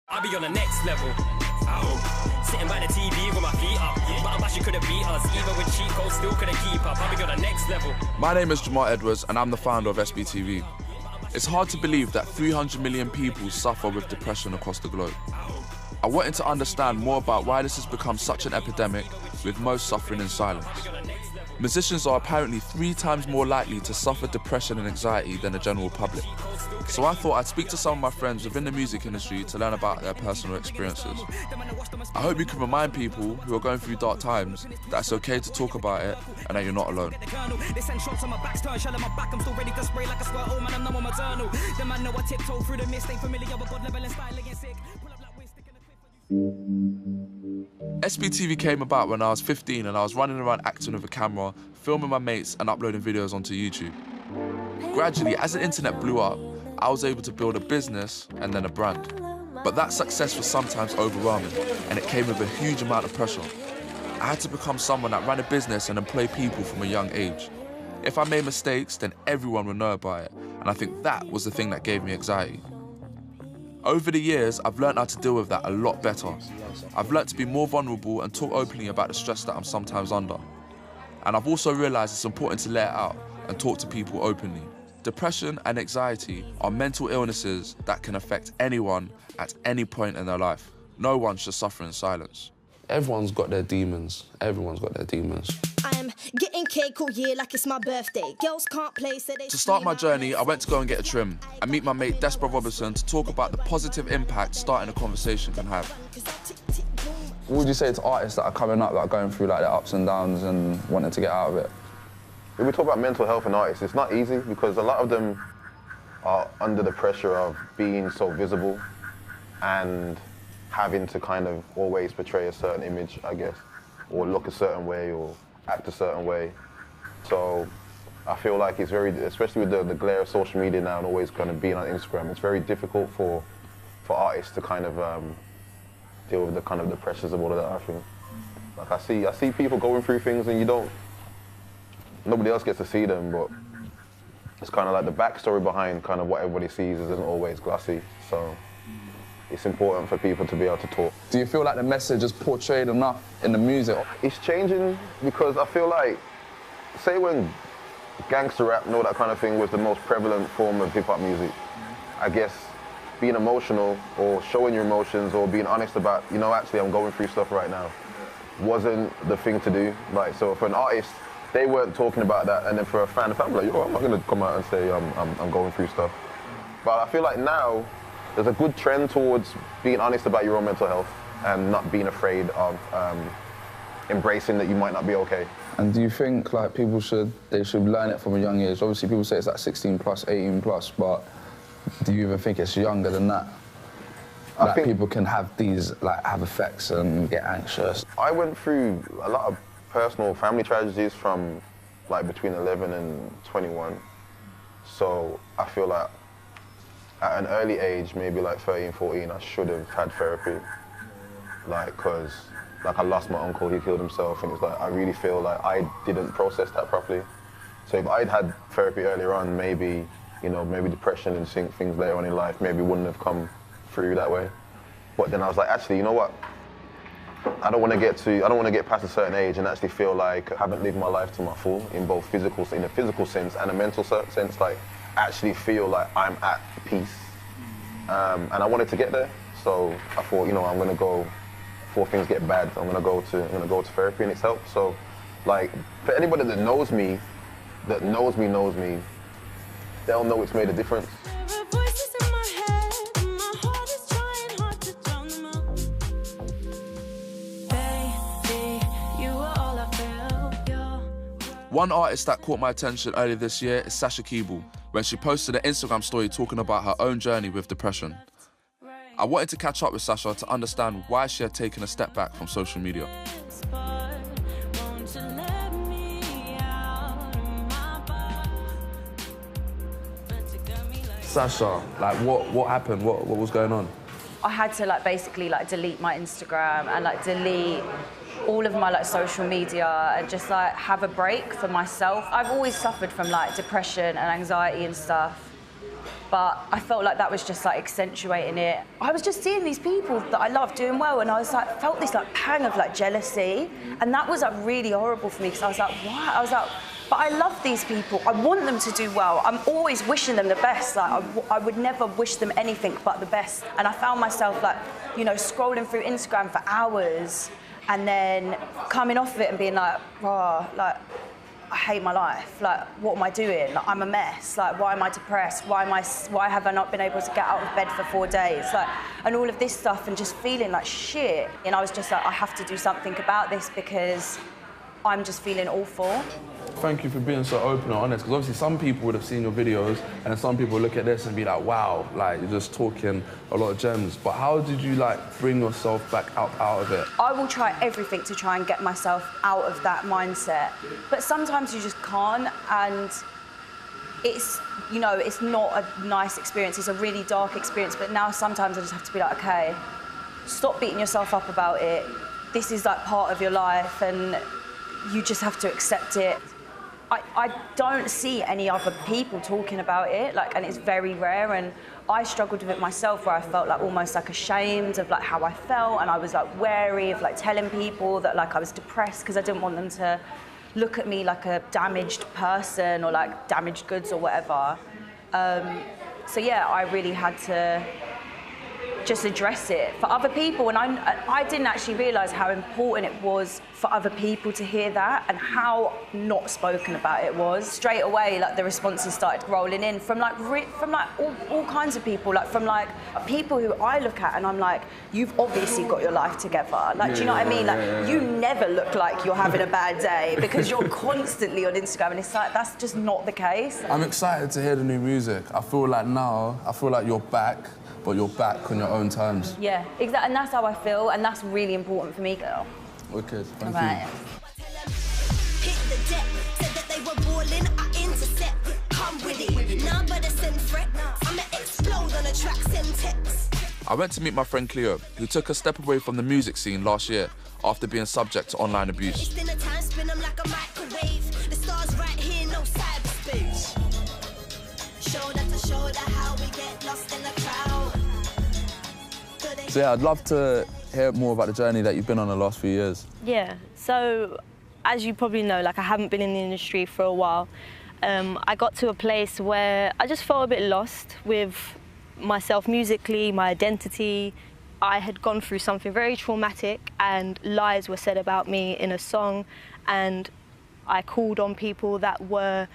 I'll be on the next level. Sitting by the TV with my feet up. But I'm actually couldn't beat us. Even with cheat codes, still couldn't keep up. I'll be on the next level. My name is Jamal Edwards and I'm the founder of SBTV. It's hard to believe that 300 million people suffer with depression across the globe. I wanted to understand more about why this has become such an epidemic, with most suffering in silence. Musicians are apparently 3 times more likely to suffer depression and anxiety than the general public. So I thought I'd speak to some of my friends within the music industry to learn about their personal experiences. I hope you can remind people who are going through dark times that it's okay to talk about it and that you're not alone. SBTV came about when I was 15 and I was running around acting with a camera, filming my mates and uploading videos onto YouTube. Gradually, as the internet blew up, I was able to build a business and then a brand. But that success was sometimes overwhelming and it came with a huge amount of pressure. I had to become someone that ran a business and employ people from a young age. If I made mistakes, then everyone would know about it, and I think that was the thing that gave me anxiety. Over the years, I've learned how to deal with that a lot better. I've learned to be more vulnerable and talk openly about the stress that I'm sometimes under. And I've also realised it's important to let it out and talk to people openly. Depression and anxiety are mental illnesses that can affect anyone at any point in their life. No one should suffer in silence. Everyone's got their demons. Everyone's got their demons. I'm getting cake all year like it's my birthday. Girls can't play, so they... To start my journey, I went to go and get a trim and meet my mate Desperate Robinson to talk about the positive impact starting a conversation can have. What would you say to artists that are coming up, that are going through like their ups and downs and wanting to get out of it? When we talk about mental health and artists, it's not easy because a lot of them are under the pressure of being so visible and having to kind of always portray a certain image, I guess, or look a certain way or act a certain way. So I feel like it's very, especially with the glare of social media now and always kind of being on Instagram, it's very difficult for artists to kind of deal with the kind of the pressures of all of that, I think. Like I see people going through things and nobody else gets to see them, but it's kind of like the backstory behind kind of what everybody sees isn't always glossy. So it's important for people to be able to talk. Do you feel like the message is portrayed enough in the music? It's changing because I feel like, say when gangster rap and all that kind of thing was the most prevalent form of hip-hop music, I guess being emotional or showing your emotions or being honest about, you know, actually I'm going through stuff right now, wasn't the thing to do. Like, so for an artist, they weren't talking about that, and then for a fan, the fan was like, yo, I'm not gonna come out and say I'm going through stuff. But I feel like now, there's a good trend towards being honest about your own mental health and not being afraid of embracing that you might not be okay. And do you think like people should learn it from a young age? Obviously people say it's like 16 plus, 18 plus, but do you even think it's younger than that? I Like think people can have these, like have effects and get anxious. I went through a lot of personal family tragedies from like between 11 and 21. So I feel like at an early age, maybe like 13, 14, I should have had therapy. Like, cause like I lost my uncle, he killed himself, and it's like, I really feel like I didn't process that properly. So if I'd had therapy earlier on, maybe, you know, maybe depression and things later on in life maybe wouldn't have come through that way. But then I was like, actually, you know what? I don't want to get past a certain age and actually feel like I haven't lived my life to my full in both in a physical sense and a mental sense, like actually feel like I'm at peace. And I wanted to get there, so I thought, you know, I'm gonna go, before things get bad, I'm gonna go to therapy, and it's helped. So, like, for anybody that knows me, they'll know it's made a difference. One artist that caught my attention earlier this year is Sasha Keeble, when she posted an Instagram story talking about her own journey with depression. I wanted to catch up with Sasha to understand why she had taken a step back from social media. Sasha, like what happened? What was going on? I had to like basically like delete my Instagram and like delete all of my like social media and just like have a break for myself. I've always suffered from like depression and anxiety and stuff, but I felt like that was just like accentuating it. I was just seeing these people that I loved doing well, and I was like, felt this like pang of like jealousy, and that was like really horrible for me, because I was like, what? I was like, but I love these people. I want them to do well. I'm always wishing them the best. Like I would never wish them anything but the best. And I found myself like, you know, scrolling through Instagram for hours, and then coming off of it and being like, oh, like, I hate my life. Like, what am I doing? Like, I'm a mess. Like, why am I depressed? Why have I not been able to get out of bed for 4 days? Like, and all of this stuff, and just feeling like shit. And I was just like, I have to do something about this, because I'm just feeling awful. Thank you for being so open and honest, because obviously some people would have seen your videos and some people look at this and be like, wow, like you're just talking a lot of gems. But how did you like bring yourself back out of it? I will try everything to try and get myself out of that mindset. But sometimes you just can't, and it's, you know, it's not a nice experience. It's a really dark experience, but now sometimes I just have to be like, okay, stop beating yourself up about it. This is like part of your life, and you just have to accept it. I don't see any other people talking about it, like, and it's very rare, and I struggled with it myself, where I felt like almost like ashamed of like how I felt, and I was like wary of like telling people that like I was depressed, because I didn't want them to look at me like a damaged person or like damaged goods or whatever. So yeah, I really had to just address it for other people, and I didn't actually realise how important it was for other people to hear that, and how not spoken about it was. Straight away, like the responses started rolling in from like all kinds of people, like from like people who I look at and I'm like, you've obviously got your life together. Like, do you know what I mean? Like, you never look like you're having a bad day, because you're constantly on Instagram, and it's like, that's just not the case. I'm excited to hear the new music. I feel like you're back, but you're back on your own terms. Yeah, exactly, and that's how I feel, and that's really important for me, girl. Okay, thank you. Hit the deck, said that they were balling, I intercept. Come with it, nah, but send threat. I'ma explode on a track, send text. I went to meet my friend Cleo, who took a step away from the music scene last year after being subject to online abuse. Spin a time, spin 'em like a microwave. The stars right here, no cyberspace. Shoulder to shoulder, how we get lost in the crowd. So yeah, I'd love to hear more about the journey that you've been on the last few years. Yeah, so as you probably know, like I haven't been in the industry for a while. I got to a place where I just felt a bit lost with myself musically, my identity. I had gone through something very traumatic, and lies were said about me in a song, and I called on people that were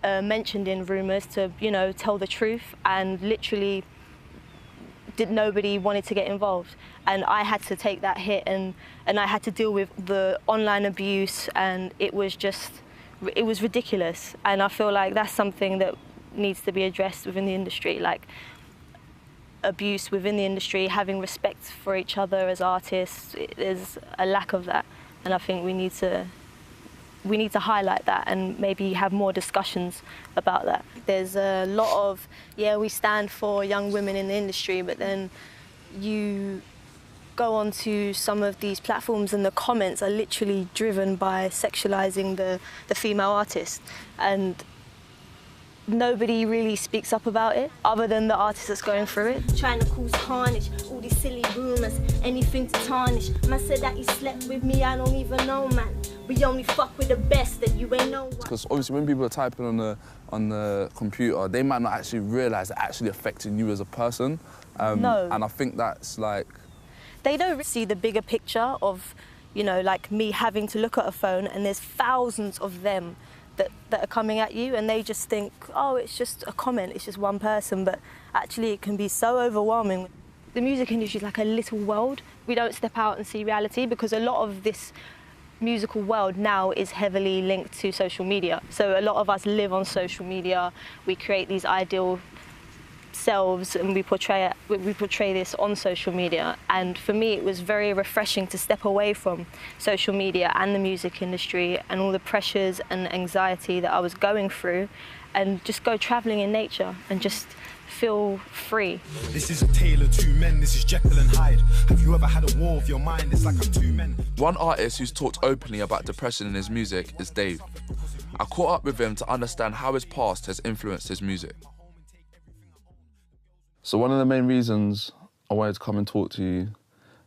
mentioned in rumours to, you know, tell the truth, and literally nobody wanted to get involved, and I had to take that hit, and I had to deal with the online abuse, and it was ridiculous, and I feel like that's something that needs to be addressed within the industry, like abuse within the industry, having respect for each other as artists. There's a lack of that, and I think we need to highlight that and maybe have more discussions about that. There's a lot of, yeah, we stand for young women in the industry, but then you go onto some of these platforms and the comments are literally driven by sexualizing the female artist, and nobody really speaks up about it other than the artist that's going through it. Trying to cause tarnish, all these silly rumours, anything to tarnish. Man said that he slept with me, I don't even know, man. We only fuck with the best, that you ain't know one. Because obviously when people are typing on the computer, they might not actually realise it's actually affecting you as a person. No. And I think that's like... They don't see the bigger picture of, you know, like me having to look at a phone and there's thousands of them that are coming at you, and they just think, oh, it's just a comment, it's just one person, but actually it can be so overwhelming. The music industry is like a little world. We don't step out and see reality, because a lot of this musical world now is heavily linked to social media. So a lot of us live on social media, we create these ideal selves, and we portray this on social media. And for me, it was very refreshing to step away from social media and the music industry and all the pressures and anxiety that I was going through, and just go traveling in nature and just feel free. This is a tale of two men, this is Jekyll and Hyde. Have you ever had a war with your mind? It's like I'm two men. One artist who's talked openly about depression in his music is Dave. I caught up with him to understand how his past has influenced his music. So one of the main reasons I wanted to come and talk to you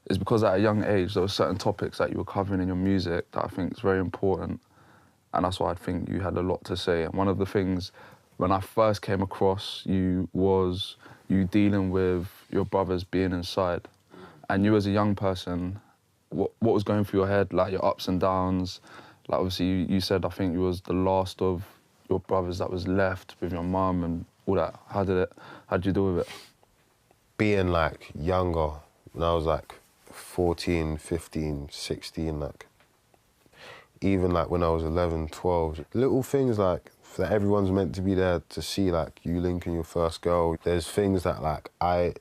is because at a young age there were certain topics that you were covering in your music that I think is very important, and that's why I think you had a lot to say. And one of the things when I first came across you was you dealing with your brothers being inside. And you as a young person, what was going through your head, like your ups and downs? Like obviously you said I think you was the last of your brothers that was left with your mum and all that. How did you deal with it? Being like younger, when I was like 14, 15, 16, like even like when I was 11, 12, little things like that everyone's meant to be there to see, like you linking your first girl. There's things that like I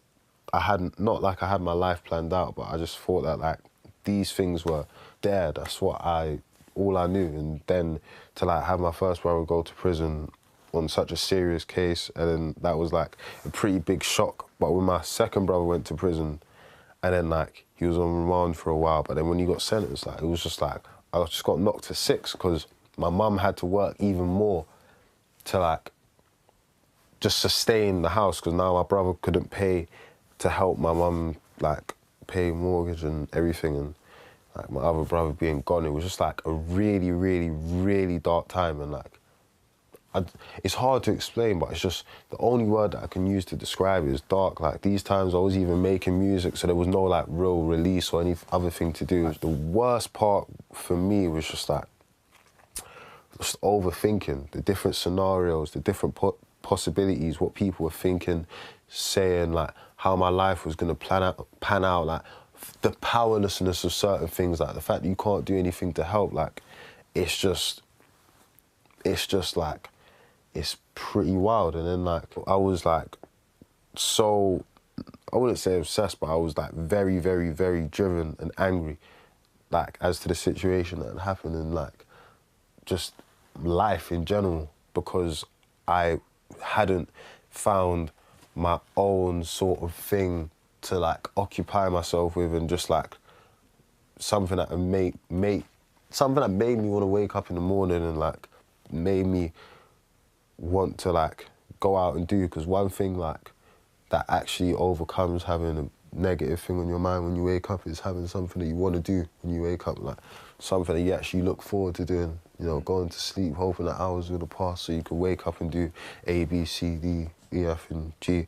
hadn't, not like I had my life planned out, but I just thought that like these things were there. That's what all I knew. And then to like have my first brother go to prison on such a serious case, and then that was like a pretty big shock. But when my second brother went to prison, and then like he was on remand for a while, but then when he got sentenced, like it was just like I just got knocked for 6 because my mum had to work even more to like just sustain the house, because now my brother couldn't pay to help my mum like pay mortgage and everything, and like my other brother being gone. It was just like a really, really, really dark time, and like it's hard to explain, but it's just the only word that I can use to describe it is dark. Like these times I was even making music, so there was no like real release or any other thing to do. The worst part for me was just like just overthinking the different scenarios, the different possibilities, what people were thinking, saying, like how my life was gonna pan out, like the powerlessness of certain things, like the fact that you can't do anything to help. Like it's just like, it's pretty wild. And then like I was like so, I wouldn't say obsessed, but I was like very, very, very driven and angry, like as to the situation that had happened and like just life in general, because I hadn't found my own sort of thing to like occupy myself with, and just like something that made me want to wake up in the morning and like made me want to like go out and do. Because one thing like that actually overcomes having a negative thing on your mind when you wake up is having something that you want to do when you wake up, like something that you actually look forward to doing. You know, going to sleep hoping that hours will pass so you can wake up and do A, B, C, D, E, F and G.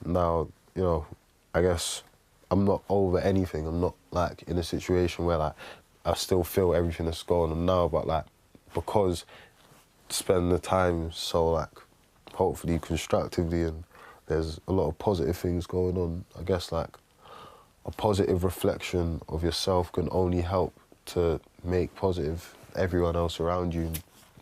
Now, you know, I guess I'm not over anything. I'm not like in a situation where like I still feel everything that's going on now, but like because spend the time so like hopefully constructively, and there's a lot of positive things going on. I guess like a positive reflection of yourself can only help to make positive everyone else around you.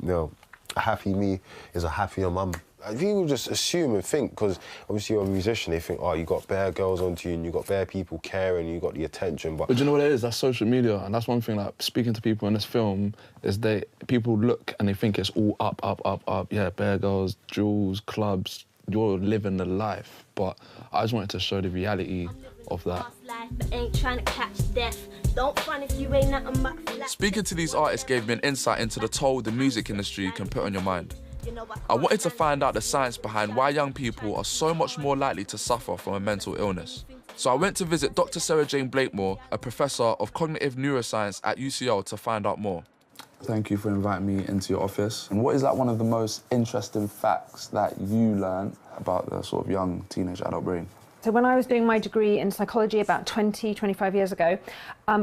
You know, a happy me is a happier mum. People just assume and think, because obviously you're a musician, they think, oh, you got bare girls onto you and you got bare people caring, you got the attention. But you know what it is? That's social media, and that's one thing. Like speaking to people in this film, is people look and they think it's all up, up, up, up. Yeah, bare girls, jewels, clubs. You're living the life, but I just wanted to show the reality of that. Speaking to these artists gave me an insight into the toll the music industry can put on your mind. I wanted to find out the science behind why young people are so much more likely to suffer from a mental illness. So I went to visit Dr. Sarah Jane Blakemore, a professor of cognitive neuroscience at UCL, to find out more. Thank you for inviting me into your office. And what is like one of the most interesting facts that you learned about the sort of young teenage adult brain? So when I was doing my degree in psychology about 25 years ago,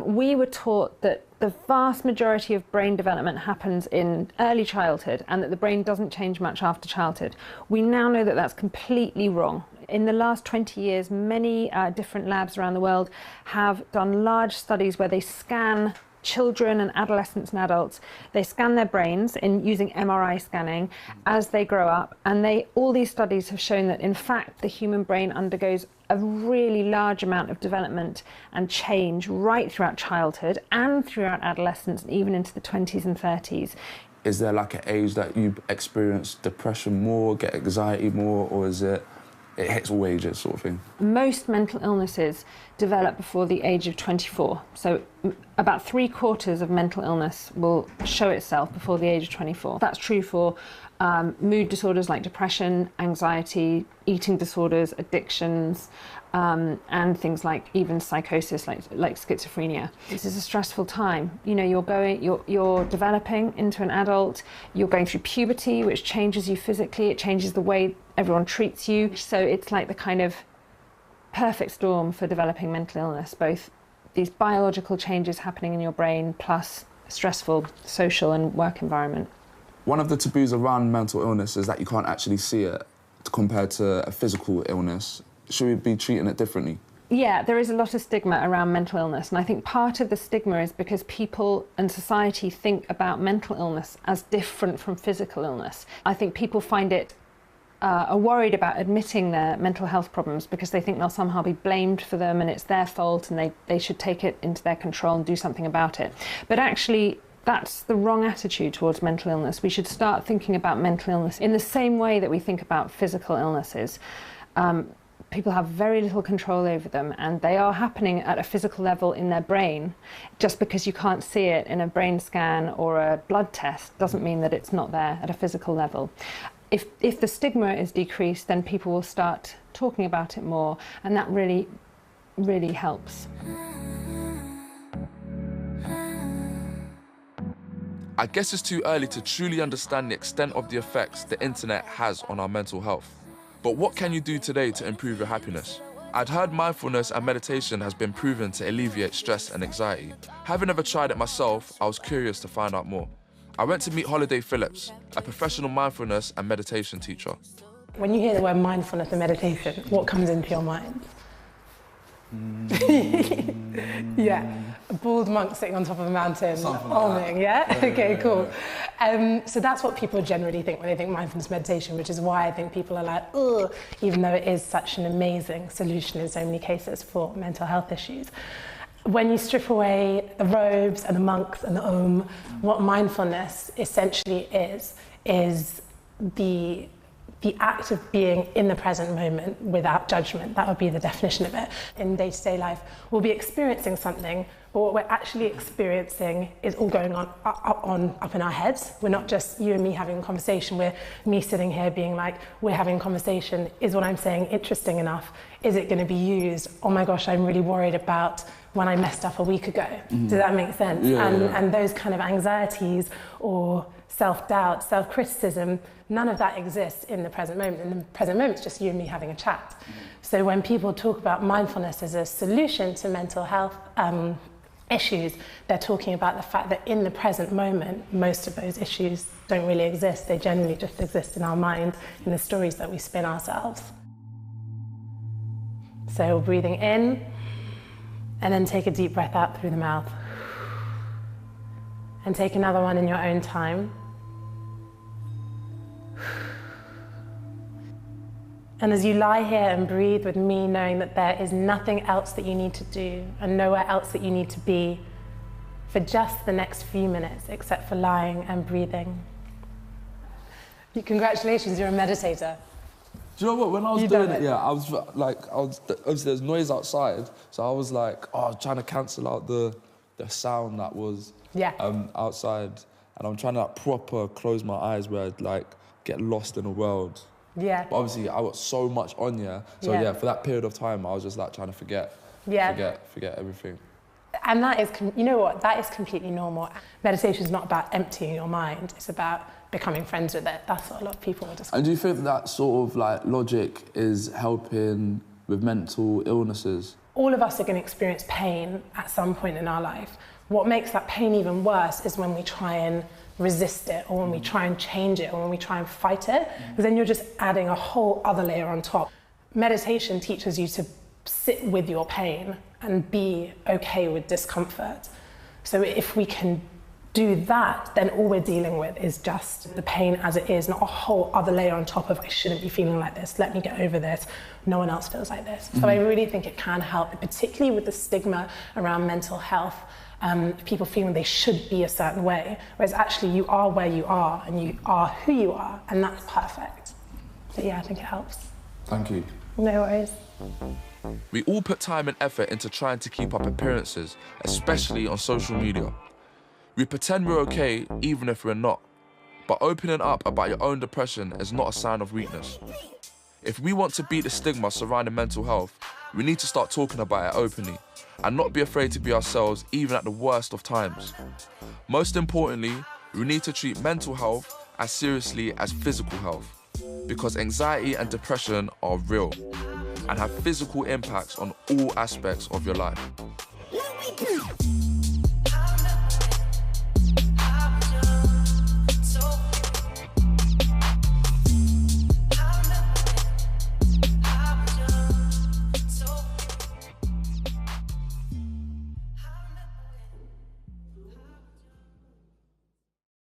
we were taught that the vast majority of brain development happens in early childhood and that the brain doesn't change much after childhood. We now know that that's completely wrong. In the last 20 years, many different labs around the world have done large studies where they scan children and adolescents and adults. They scan their brains using MRI scanning as they grow up, and all these studies have shown that in fact the human brain undergoes a really large amount of development and change right throughout childhood and throughout adolescence and even into the 20s and 30s. Is there like an age that you experience depression more, get anxiety more, or is it it hits all ages sort of thing? Most mental illnesses develop before the age of 24. So about 3/4 of mental illness will show itself before the age of 24. That's true for mood disorders like depression, anxiety, eating disorders, addictions, and things like even psychosis like schizophrenia. This is a stressful time. You know, you're developing into an adult, you're going through puberty, which changes you physically, it changes the way everyone treats you. So it's like the kind of perfect storm for developing mental illness, both these biological changes happening in your brain plus a stressful social and work environment. One of the taboos around mental illness is that you can't actually see it compared to a physical illness. Should we be treating it differently? Yeah, there is a lot of stigma around mental illness, and I think part of the stigma is because people and society think about mental illness as different from physical illness. I think people find it are worried about admitting their mental health problems because they think they'll somehow be blamed for them and it's their fault and they should take it into their control and do something about it. But actually, that's the wrong attitude towards mental illness. We should start thinking about mental illness in the same way that we think about physical illnesses. People have very little control over them, and they are happening at a physical level in their brain. Just because you can't see it in a brain scan or a blood test doesn't mean that it's not there at a physical level. If the stigma is decreased, then people will start talking about it more, and that really, really helps. I guess it's too early to truly understand the extent of the effects the internet has on our mental health. But what can you do today to improve your happiness? I'd heard mindfulness and meditation has been proven to alleviate stress and anxiety. Having never tried it myself, I was curious to find out more. I went to meet Holiday Phillips, a professional mindfulness and meditation teacher. When you hear the word mindfulness and meditation, what comes into your mind? Yeah, a bald monk sitting on top of a mountain, alming, yeah? Okay, cool. So that's what people generally think when they think mindfulness meditation, which is why I think people are like, ugh, even though it is such an amazing solution in so many cases for mental health issues. When you strip away the robes and the monks and the om, what mindfulness essentially is the act of being in the present moment without judgment. That would be the definition of it. In day-to-day life, we'll be experiencing something, but what we're actually experiencing is all going on up in our heads. We're not just you and me having a conversation. We're me sitting here being like, we're having a conversation. Is what I'm saying interesting enough? Is it going to be used? Oh my gosh, I'm really worried about when I messed up a week ago. Does that make sense? Yeah, and those kind of anxieties or self-doubt, self-criticism, none of that exists in the present moment. In the present moment, it's just you and me having a chat. So when people talk about mindfulness as a solution to mental health issues, they're talking about the fact that in the present moment, most of those issues don't really exist. They generally just exist in our mind, in the stories that we spin ourselves. So breathing in, and then take a deep breath out through the mouth. And take another one in your own time. And as you lie here and breathe with me, knowing that there is nothing else that you need to do and nowhere else that you need to be for just the next few minutes, except for lying and breathing. Congratulations, you're a meditator. Do you know what, when I was doing it, yeah, I was obviously there's noise outside, so I was like, oh, trying to cancel out the sound that was outside, and I'm trying to like, proper close my eyes where I'd like get lost in the world. Yeah. But obviously I got so much on here, so yeah, for that period of time I was just like trying to forget everything. And that is, you know what, that is completely normal. Meditation is not about emptying your mind, it's about becoming friends with it. That's what a lot of people will describe. And do you think that sort of like logic is helping with mental illnesses? All of us are going to experience pain at some point in our life. What makes that pain even worse is when we try and resist it, or when we try and change it, or when we try and fight it, because then you're just adding a whole other layer on top. Meditation teaches you to sit with your pain and be okay with discomfort. So if we can do that, then all we're dealing with is just the pain as it is, not a whole other layer on top of I shouldn't be feeling like this, let me get over this, no one else feels like this. So I really think it can help, particularly with the stigma around mental health, people feeling they should be a certain way, whereas actually you are where you are and you are who you are, and that's perfect. So yeah, I think it helps. Thank you. No worries. We all put time and effort into trying to keep up appearances, especially on social media. We pretend we're okay even if we're not. But opening up about your own depression is not a sign of weakness. If we want to beat the stigma surrounding mental health, we need to start talking about it openly and not be afraid to be ourselves even at the worst of times. Most importantly, we need to treat mental health as seriously as physical health, because anxiety and depression are real and have physical impacts on all aspects of your life.